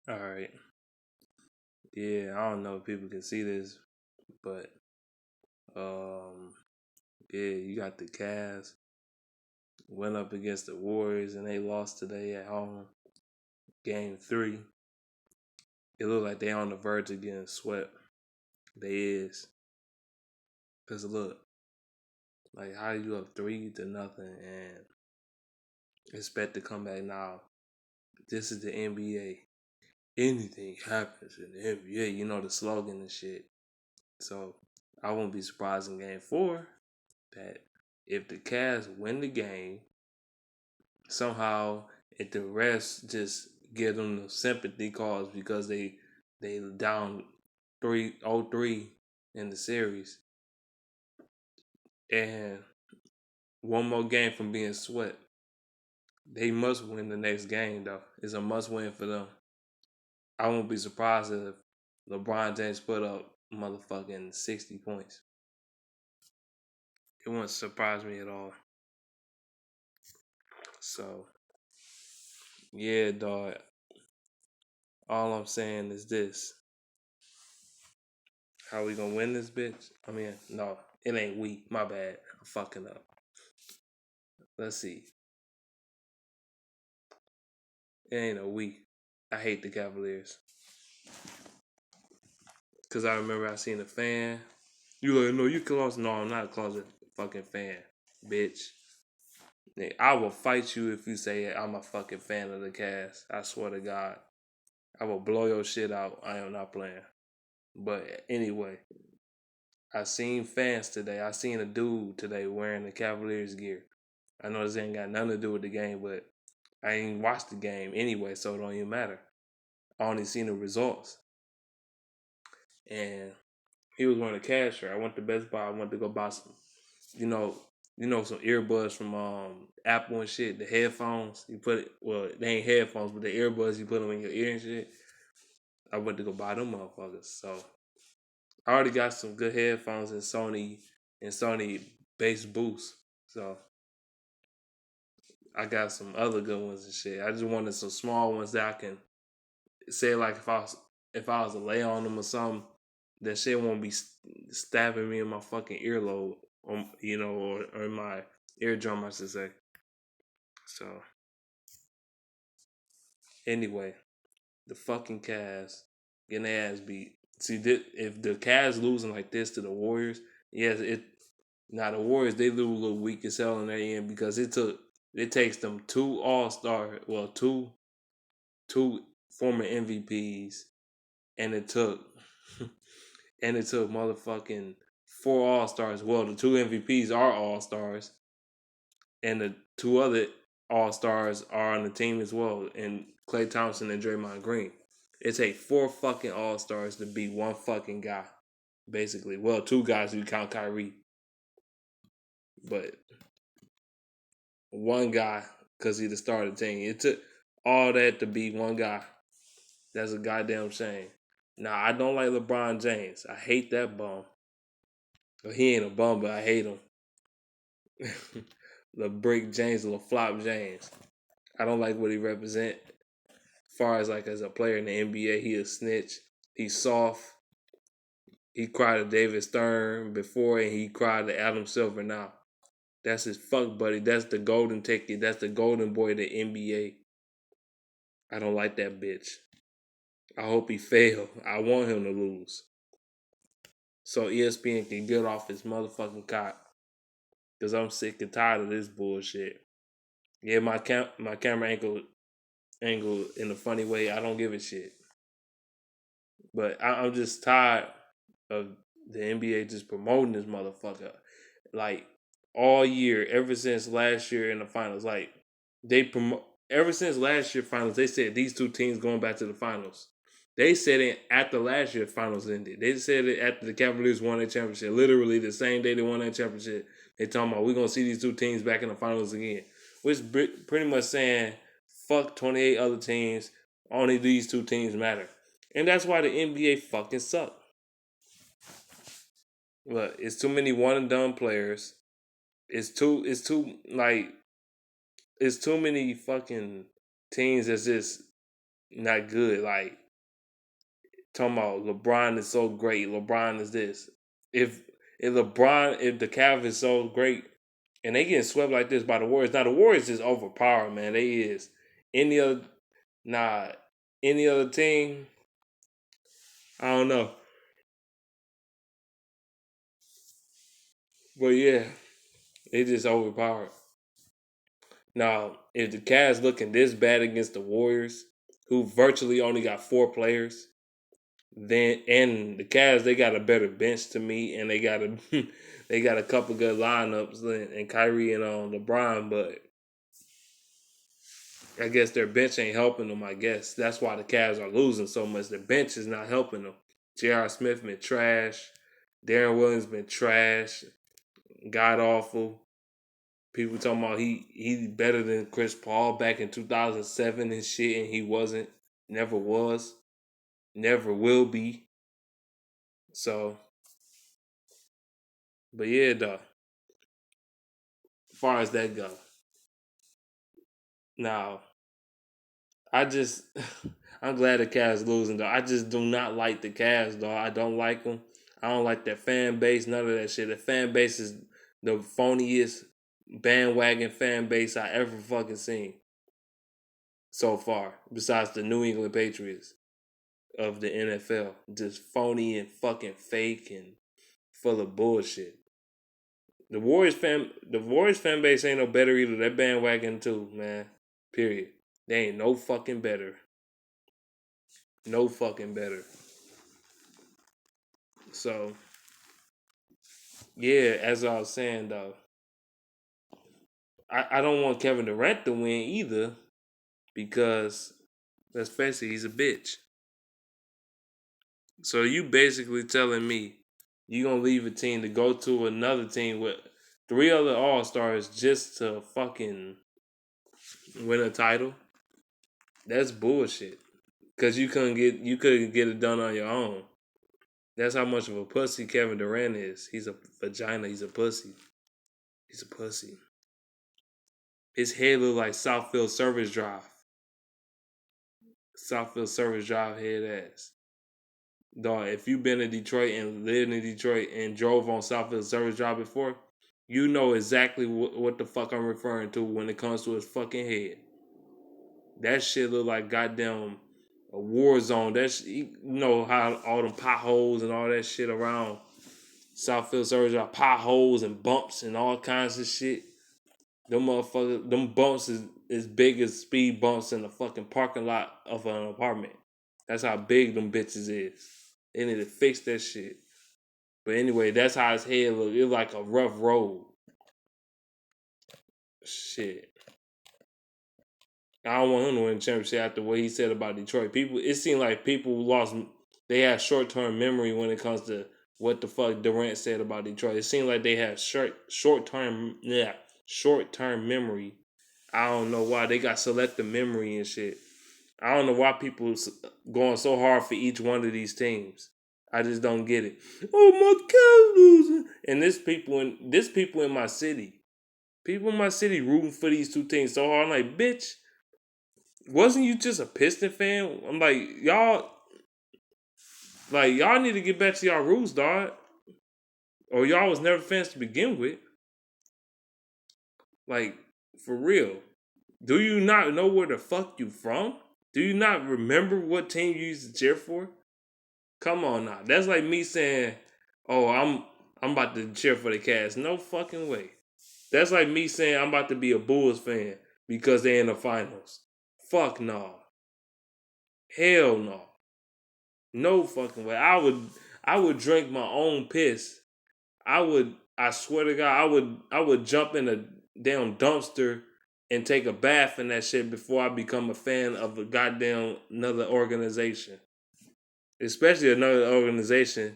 All right. Yeah, I don't know if people can see this, but um, yeah, you got the Cavs went up against the Warriors and they lost today at home, Game 3. It looked like they on the verge of getting swept. They is, cause look, like how you up 3-0 and expect to come back now. This is the NBA. Anything happens in the NBA. You know the slogan and shit. So I won't be surprised in Game 4 that if the Cavs win the game, somehow if the rest just give them the sympathy calls because they down 3-0 in the series and one more game from being swept. They must win the next game though. It's a must win for them. I won't be surprised if LeBron James put up motherfucking 60 points. It wouldn't surprise me at all. So yeah, dog. All I'm saying is this. How we gonna win this bitch? I mean, no, it ain't we. My bad. I'm fucking up. Let's see. It ain't a we. I hate the Cavaliers. Cause I remember I seen a fan. You like, no, you closet. No, I'm not a closet fucking fan, bitch. I will fight you if you say I'm a fucking fan of the Cavs. I swear to God. I will blow your shit out. I am not playing. But anyway, I seen fans today. I seen a dude today wearing the Cavaliers gear. I know this ain't got nothing to do with the game, but I ain't watched the game anyway, so it don't even matter. I only seen the results. And he was wearing a Cavs shirt. I went to Best Buy. I went to go buy some, you know, some earbuds from Apple and shit. The headphones you put it. Well, they ain't headphones, but the earbuds you put them in your ear and shit. I went to go buy them motherfuckers. So I already got some good headphones and Sony bass boost. So I got some other good ones and shit. I just wanted some small ones that I can say like if I was to lay on them or something, that shit won't be stabbing me in my fucking earlobe, or in my eardrum, I should say. So anyway, the fucking Cavs getting their ass beat. See, if the Cavs losing like this to the Warriors, yes, it. Now the Warriors they lose a little weak as hell in their end because it takes them two All Star, well two former MVPs, and it took motherfucking four All Stars. Well, the two MVPs are All Stars, and the two other All Stars are on the team as well, and Klay Thompson and Draymond Green. It takes four fucking All Stars to beat one fucking guy, basically. Well, two guys if you count Kyrie, but one guy because he the starter team. It took all that to beat one guy. That's a goddamn shame. Now I don't like LeBron James. I hate that bum. Well, he ain't a bum, but I hate him. The Brick James, the Flop James. I don't like what he represent. As far as like as a player in the NBA, he a snitch. He's soft. He cried to David Stern before, and he cried to Adam Silver now. That's his fuck buddy. That's the golden ticket. That's the golden boy of the NBA. I don't like that bitch. I hope he fail. I want him to lose. So ESPN can get off his motherfucking cock. Cause I'm sick and tired of this bullshit. Yeah, my camera angle in a funny way. I don't give a shit. But I'm just tired of the NBA just promoting this motherfucker. Like all year, ever since last year in the finals. Like they promote ever since last year finals, they said these two teams going back to the finals. They said it after last year's finals ended. They said it after the Cavaliers won their championship. Literally the same day they won that championship. They talking about we're gonna see these two teams back in the finals again. Which pretty much saying fuck 28 other teams. Only these two teams matter. And that's why the NBA fucking suck. Look, it's too many one and done players. It's too many fucking teams that's just not good. Like talking about LeBron is so great. LeBron is this. If if the Cavs is so great, and they getting swept like this by the Warriors. Now the Warriors is overpowered, man. They is any other nah any other team. I don't know, but yeah, they just overpowered. Now if the Cavs looking this bad against the Warriors, who virtually only got 4 players, then and the Cavs they got a better bench to me, and they got a they got a couple good lineups and Kyrie and LeBron, but I guess their bench ain't helping them. I guess that's why the Cavs are losing so much. Their bench is not helping them. J.R. Smith been trash. Darren Williams been trash. God awful. People talking about he better than Chris Paul back in 2007 and shit, and he wasn't. Never was. Never will be. So, but yeah, though. As far as that go, now I just I'm glad the Cavs losing though. I just do not like the Cavs though. I don't like them. I don't like their fan base. None of that shit. The fan base is the phoniest bandwagon fan base I ever fucking seen so far. Besides the New England Patriots of the NFL, just phony and fucking fake and full of bullshit. The Warriors fan base ain't no better either. That bandwagon too, man. Period. They ain't no fucking better. No fucking better. So yeah, as I was saying though, I don't want Kevin Durant to win either because let's face it, he's a bitch. So you basically telling me you gonna leave a team to go to another team with 3 other All Stars just to fucking win a title? That's bullshit. Cause you couldn't get it done on your own. That's how much of a pussy Kevin Durant is. He's a vagina. He's a pussy. He's a pussy. His head look like Southfield Service Drive. Southfield Service Drive head ass. Dog, if you've been in Detroit and lived in Detroit and drove on Southfield Service Drive before, you know exactly what the fuck I'm referring to when it comes to his fucking head. That shit look like goddamn a war zone. You know how all them potholes and all that shit around Southfield Service Drive, potholes and bumps and all kinds of shit. Them motherfuckers, them bumps is as big as speed bumps in the fucking parking lot of an apartment. That's how big them bitches is. They need to fix that shit. But anyway, that's how his head look. It's like a rough road. Shit. I don't want him to win the championship after what he said about Detroit. It seemed like people lost. They have short term memory when it comes to what the fuck Durant said about Detroit. It seemed like they have short term memory. I don't know why they got selective memory and shit. I don't know why people going so hard for each one of these teams. I just don't get it. Oh my Cavs losing, and this people in my city. People in my city rooting for these two teams so hard. I'm like, bitch, wasn't you just a Piston fan? I'm like y'all need to get back to y'all roots, dog. Or y'all was never fans to begin with. Like, for real. Do you not know where the fuck you from? Do you not remember what team you used to cheer for? Come on now. That's like me saying, "Oh, I'm about to cheer for the Cavs." No fucking way. That's like me saying I'm about to be a Bulls fan because they're in the finals. Fuck no. Hell no. No fucking way. I would drink my own piss. I swear to God, I would jump in a damn dumpster and take a bath in that shit before I become a fan of a goddamn another organization. Especially another organization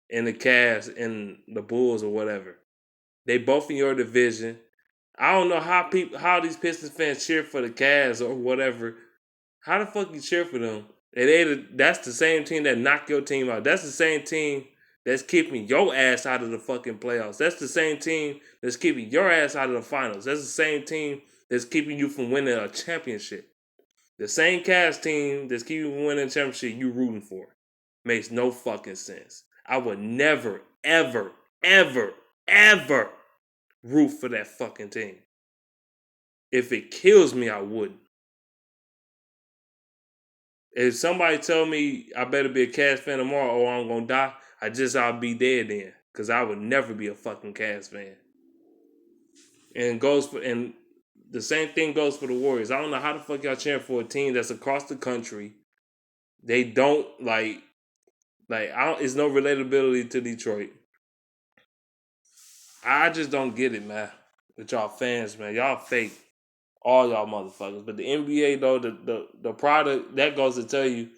in the Cavs and the Bulls or whatever. They both in your division. I don't know how these Pistons fans cheer for the Cavs or whatever. How the fuck you cheer for them? That's the same team that knocked your team out. That's the same team that's keeping your ass out of the fucking playoffs. That's the same team that's keeping your ass out of the finals. That's the same team that's keeping you from winning a championship. The same Cavs team that's keeping winning the championship you rooting for. Makes no fucking sense. I would never, ever, ever, ever root for that fucking team. If it kills me, I wouldn't. If somebody tell me I better be a Cavs fan tomorrow or I'm gonna die, I'll be dead then. Cause I would never be a fucking Cavs fan. And the same thing goes for the Warriors. I don't know how the fuck y'all cheering for a team that's across the country. They don't it's no relatability to Detroit. I just don't get it, man. With y'all fans, man. Y'all fake. All y'all motherfuckers. But the NBA though, the product that goes to tell you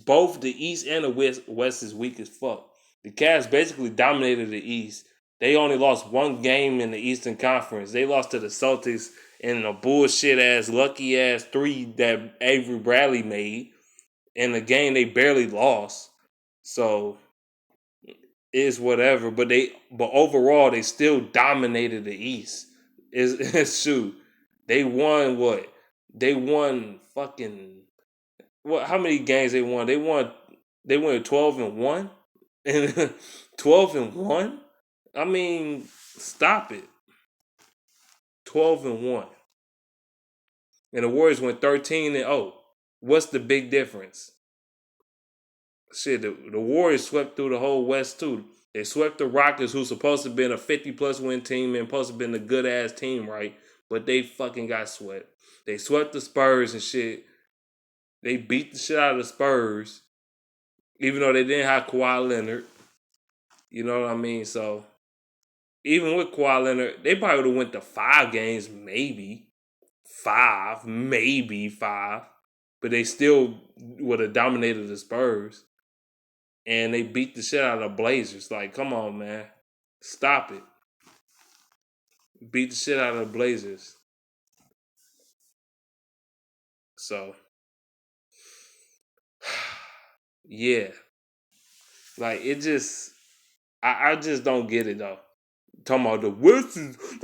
both the East and the West is weak as fuck. The Cavs basically dominated the East. They only lost one game in the Eastern Conference. They lost to the Celtics in a bullshit ass, lucky ass 3 that Avery Bradley made. In a game they barely lost. So it's whatever. But overall they still dominated the East. It's true. They won what? They won fucking what? How many games they won? They won 12-1 and 12-1. I mean, stop it. 12-1, and the Warriors went 13-0. What's the big difference? Shit, the Warriors swept through the whole West too. They swept the Rockets, who's supposed to have been a 50+ win team and supposed to have been a good ass team, right? But they fucking got swept. They swept the Spurs and shit. They beat the shit out of the Spurs, even though they didn't have Kawhi Leonard. You know what I mean? So even with Kawhi Leonard, they probably would have went to 5 games, maybe 5, but they still would have dominated the Spurs. And they beat the shit out of the Blazers. Like, come on, man, stop it. Beat the shit out of the Blazers. So, yeah, like it just, I just don't get it though. Talking about the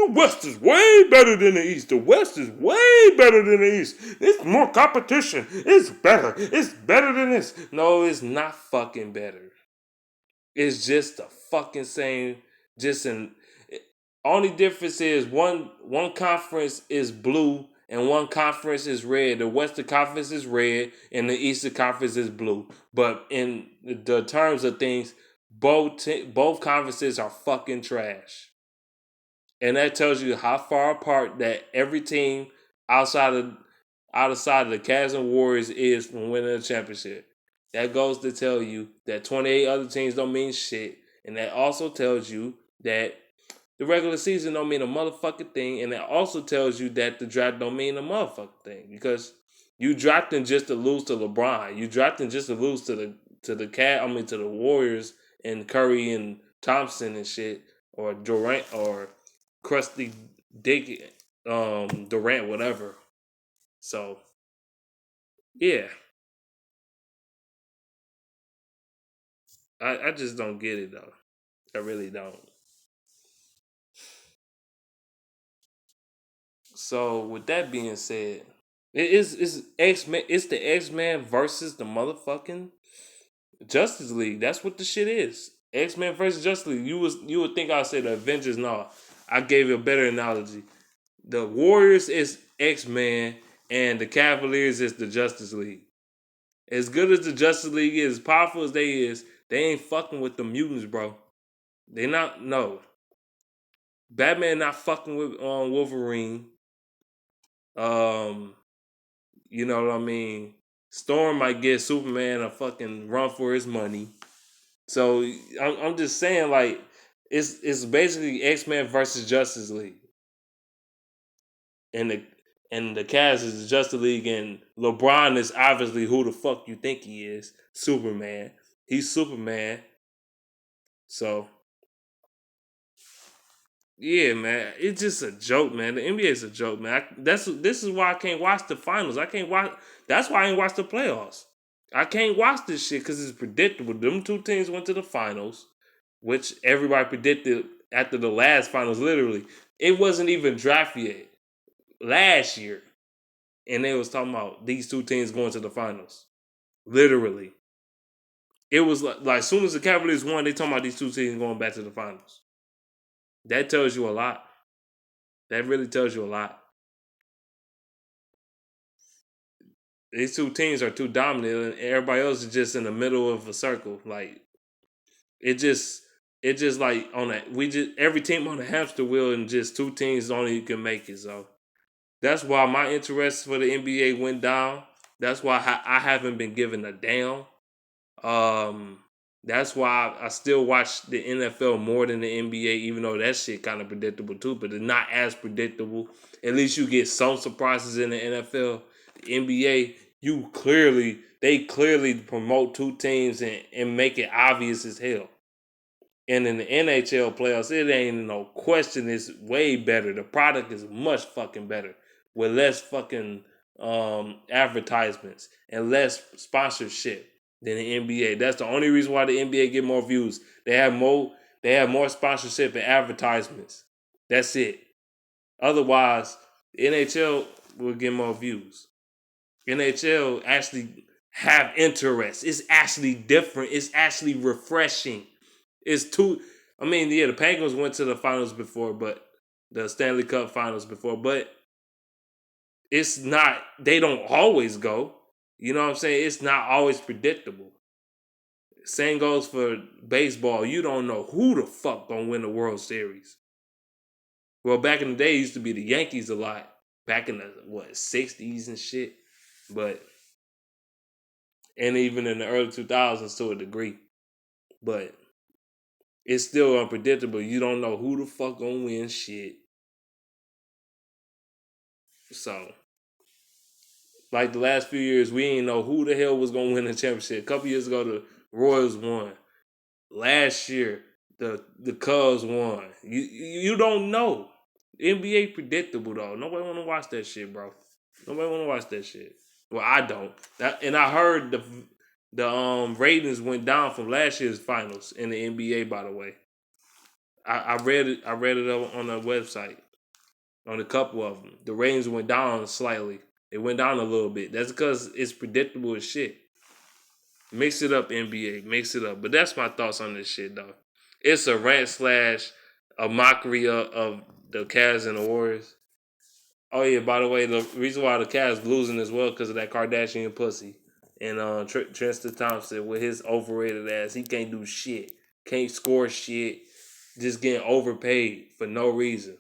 West is way better than the East. The West is way better than the East. It's more competition. It's better. It's better than this. No, it's not fucking better. It's just the fucking same. Just in only difference is one conference is blue and one conference is red. The Western Conference is red and the Eastern Conference is blue. But in the terms of things, both conferences are fucking trash. And that tells you how far apart that every team outside of the Cavs and Warriors is from winning a championship. That goes to tell you that 28 other teams don't mean shit. And that also tells you that the regular season don't mean a motherfucking thing. And that also tells you that the draft don't mean a motherfucking thing. Because you drafting just to lose to LeBron. You drafting just to lose to the Warriors and Curry and Thompson and shit. Or Durant or Crusty Dick Durant, whatever. So yeah. I just don't get it though. I really don't. So with that being said, it's the X-Men versus the motherfucking Justice League. That's what the shit is. X-Men versus Justice League. You would think I'd say the Avengers. No, I gave you a better analogy. The Warriors is X-Men and the Cavaliers is the Justice League. As good as the Justice League is, as powerful as they ain't fucking with the mutants, bro. They not, no. Batman not fucking with Wolverine. You know what I mean? Storm might get Superman a fucking run for his money. So I'm just saying, like, it's basically X-Men versus Justice League. And the Cavs is the Justice League, and LeBron is obviously who the fuck you think he is. Superman. He's Superman. So yeah, man, it's just a joke, man. The NBA is a joke, man. This is why I can't watch the finals. I can't watch. That's why I ain't watch the playoffs. I can't watch this shit because it's predictable. Them two teams went to the finals, which everybody predicted after the last finals. Literally, it wasn't even draft yet last year. and they was talking about these two teams going to the finals. Literally, it was like as soon as the Cavaliers won, they talking about these two teams going back to the finals. That tells you a lot. That really tells you a lot. These two teams are too dominant, and everybody else is just in the middle of a circle. Like it just, like on that. We just every team on the hamster wheel, and just two teams only can make it. So that's why my interest for the NBA went down. That's why I haven't been given a damn. Um, that's why I still watch the NFL more than the NBA, even though that shit kind of predictable too, but it's not as predictable. At least you get some surprises in the NFL. The NBA, they clearly promote two teams and make it obvious as hell. And in the NHL playoffs, it ain't no question. It's way better. The product is much fucking better with less fucking advertisements and less sponsorship than the NBA. That's the only reason why the NBA get more views. They have more. They have more sponsorship and advertisements. That's it. Otherwise, the NHL will get more views. NHL actually have interest. It's actually different. It's actually refreshing. It's too. I mean, yeah, the Penguins went to the finals before, but the Stanley Cup finals before, but it's not. They don't always go. You know what I'm saying? It's not always predictable. Same goes for baseball. You don't know who the fuck gonna win the World Series. Well, back in the day, it used to be the Yankees a lot. Back in the '60s and shit, but and even in the early 2000s to a degree, but it's still unpredictable. You don't know who the fuck gonna win shit. So, like the last few years, we didn't know who the hell was gonna win the championship. A couple years ago, the Royals won. Last year, the Cubs won. You don't know. NBA predictable though. Nobody want to watch that shit, bro. Nobody want to watch that shit. Well, I don't. And I heard the ratings went down from last year's finals in the NBA. By the way, I read it. I read it on the website on a couple of them. The ratings went down slightly. It went down a little bit. That's because it's predictable as shit. Mix it up, NBA. Mix it up. But that's my thoughts on this shit, though. It's a rant slash a mockery of the Cavs and the Warriors. Oh yeah, by the way, the reason why the Cavs losing as well because of that Kardashian pussy. And Tristan Thompson with his overrated ass, he can't do shit, can't score shit, just getting overpaid for no reason.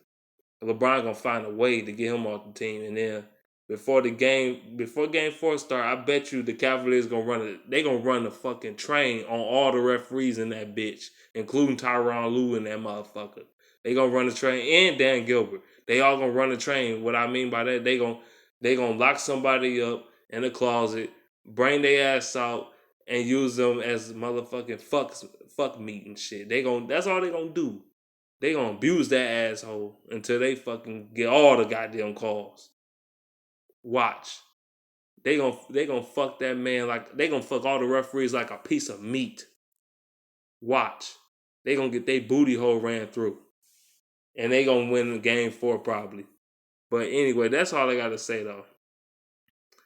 LeBron gonna find a way to get him off the team, and then before Game 4 start, I bet you the Cavaliers gonna run it. They gonna run the fucking train on all the referees in that bitch, including Tyronn Lue and that motherfucker. They gonna run the train and Dan Gilbert. They all gonna run the train. What I mean by that, they gonna lock somebody up in a closet, bring their ass out, and use them as motherfucking fuck meat and shit. That's all they gonna do. They gonna abuse that asshole until they fucking get all the goddamn calls. Watch. They gonna fuck that man like they gonna fuck all the referees like a piece of meat. Watch. They gonna get their booty hole ran through. And they gonna win Game 4 probably. But anyway, that's all I gotta say though.